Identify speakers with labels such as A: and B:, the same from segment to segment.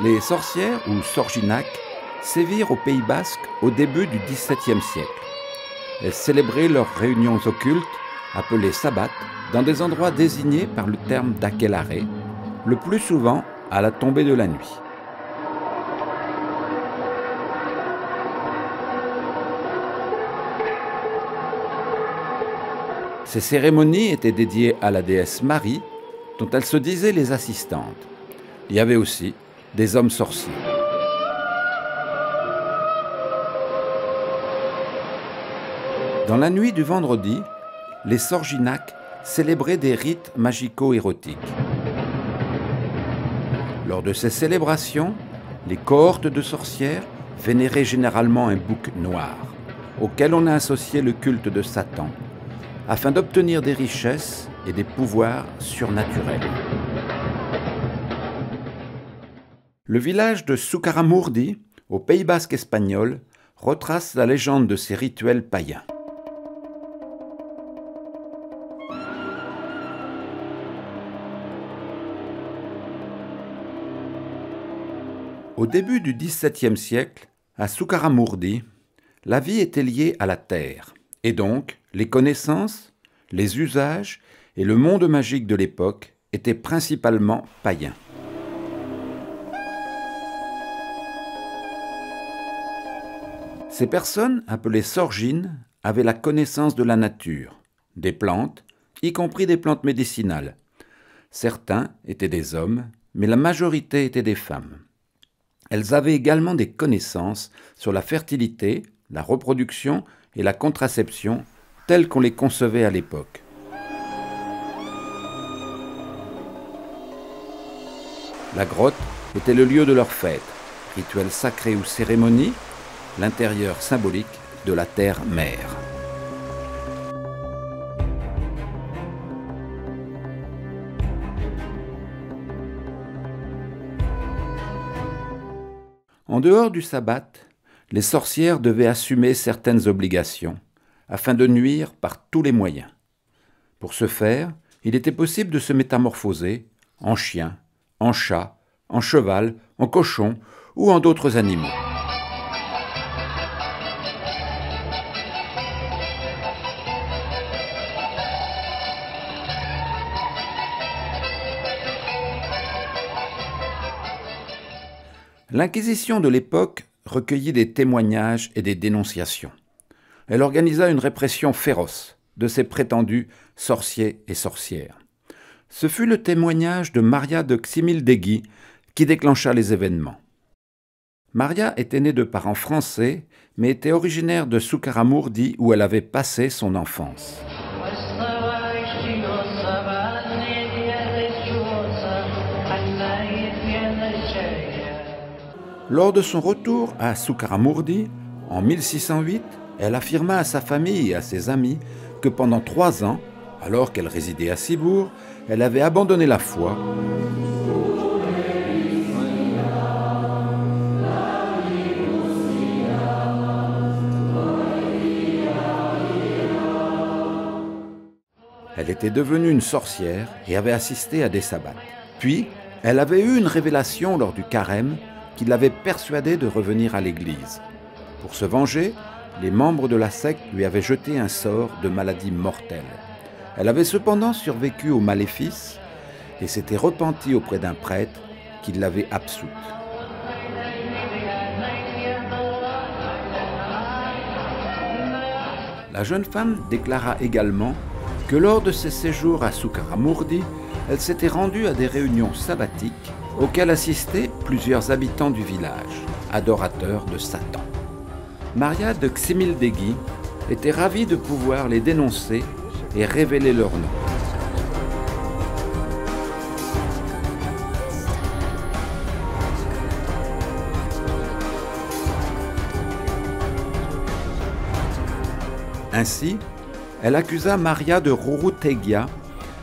A: Les sorcières, ou sorginac, sévirent au Pays basque au début du XVIIe siècle. Elles célébraient leurs réunions occultes, appelées sabbats, dans des endroits désignés par le terme d'aquelarre, le plus souvent à la tombée de la nuit. Ces cérémonies étaient dédiées à la déesse Marie, dont elles se disaient les assistantes. Il y avait aussi des hommes sorciers. Dans la nuit du vendredi, les sorginacs célébraient des rites magico-érotiques. Lors de ces célébrations, les cohortes de sorcières vénéraient généralement un bouc noir, auquel on a associé le culte de Satan, afin d'obtenir des richesses et des pouvoirs surnaturels. Le village de Zugarramurdi, au Pays basque espagnol, retrace la légende de ces rituels païens. Au début du XVIIe siècle, à Zugarramurdi, la vie était liée à la terre, et donc les connaissances, les usages et le monde magique de l'époque étaient principalement païens. Ces personnes, appelées sorgines, avaient la connaissance de la nature, des plantes, y compris des plantes médicinales. Certains étaient des hommes, mais la majorité étaient des femmes. Elles avaient également des connaissances sur la fertilité, la reproduction et la contraception telles qu'on les concevait à l'époque. La grotte était le lieu de leurs fêtes, rituels sacrés ou cérémonies, l'intérieur symbolique de la terre-mère. En dehors du sabbat, les sorcières devaient assumer certaines obligations, afin de nuire par tous les moyens. Pour ce faire, il était possible de se métamorphoser en chien, en chat, en cheval, en cochon ou en d'autres animaux. L'Inquisition de l'époque recueillit des témoignages et des dénonciations. Elle organisa une répression féroce de ces prétendus sorciers et sorcières. Ce fut le témoignage de Maria de Ximildegui qui déclencha les événements. Maria était née de parents français, mais était originaire de Zugarramurdi où elle avait passé son enfance. Lors de son retour à Zugarramurdi, en 1608, elle affirma à sa famille et à ses amis que pendant 3 ans, alors qu'elle résidait à Ciboure, elle avait abandonné la foi. Elle était devenue une sorcière et avait assisté à des sabbats. Puis, elle avait eu une révélation lors du carême qui l'avait persuadée de revenir à l'église. Pour se venger, les membres de la secte lui avaient jeté un sort de maladie mortelle. Elle avait cependant survécu au maléfice et s'était repentie auprès d'un prêtre qui l'avait absoute. La jeune femme déclara également que lors de ses séjours à Zugarramurdi, elle s'était rendue à des réunions sabbatiques auxquelles assistaient plusieurs habitants du village, adorateurs de Satan. Maria de Ximildegui était ravie de pouvoir les dénoncer et révéler leur nom. Ainsi, elle accusa Maria de Rurutegia,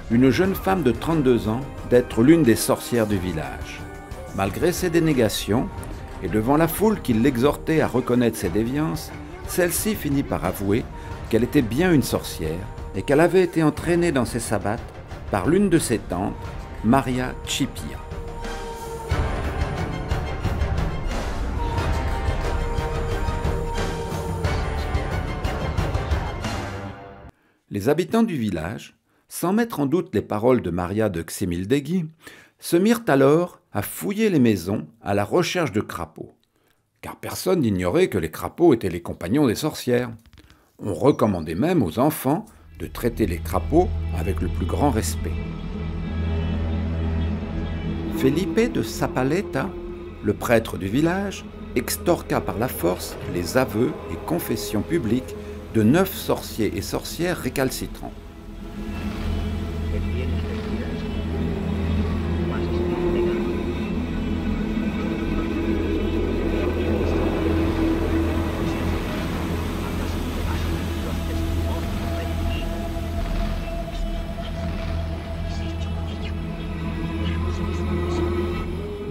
A: une jeune femme de 32 ans, d'être l'une des sorcières du village. Malgré ses dénégations, et devant la foule qui l'exhortait à reconnaître ses déviances, celle-ci finit par avouer qu'elle était bien une sorcière et qu'elle avait été entraînée dans ses sabbats par l'une de ses tantes, Maria Chipia. Les habitants du village, sans mettre en doute les paroles de Maria de Xemildegui, se mirent alors à fouiller les maisons à la recherche de crapauds. Car personne n'ignorait que les crapauds étaient les compagnons des sorcières. On recommandait même aux enfants de traiter les crapauds avec le plus grand respect. Felipe de Zapaleta, le prêtre du village, extorqua par la force les aveux et confessions publiques de 9 sorciers et sorcières récalcitrants.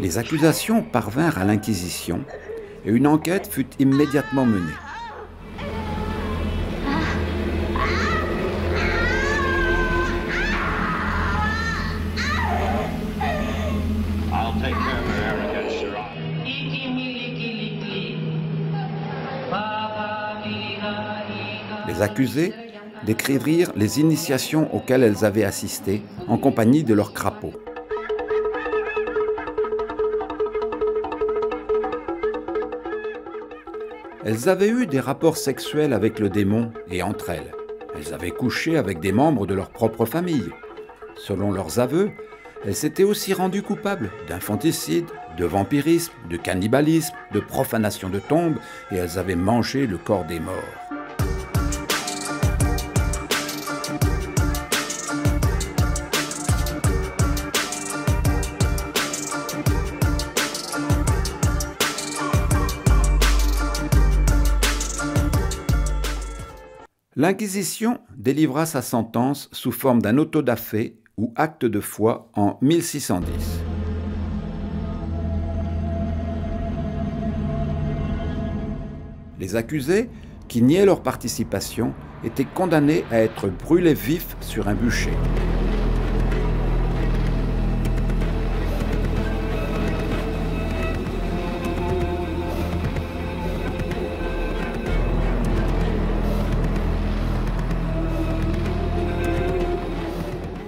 A: Les accusations parvinrent à l'Inquisition et une enquête fut immédiatement menée. Les accusés décrivirent les initiations auxquelles elles avaient assisté en compagnie de leurs crapauds. Elles avaient eu des rapports sexuels avec le démon et entre elles. Elles avaient couché avec des membres de leur propre famille. Selon leurs aveux, elles s'étaient aussi rendues coupables d'infanticide, de vampirisme, de cannibalisme, de profanation de tombes, et elles avaient mangé le corps des morts. L'Inquisition délivra sa sentence sous forme d'un auto da fé ou acte de foi en 1610. Les accusés, qui niaient leur participation, étaient condamnés à être brûlés vifs sur un bûcher.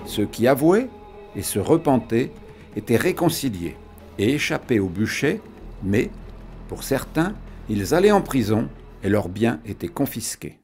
A: Ceux qui avouaient et se repentaient étaient réconciliés et échappaient au bûcher, mais, pour certains, ils allaient en prison et leurs biens étaient confisqués.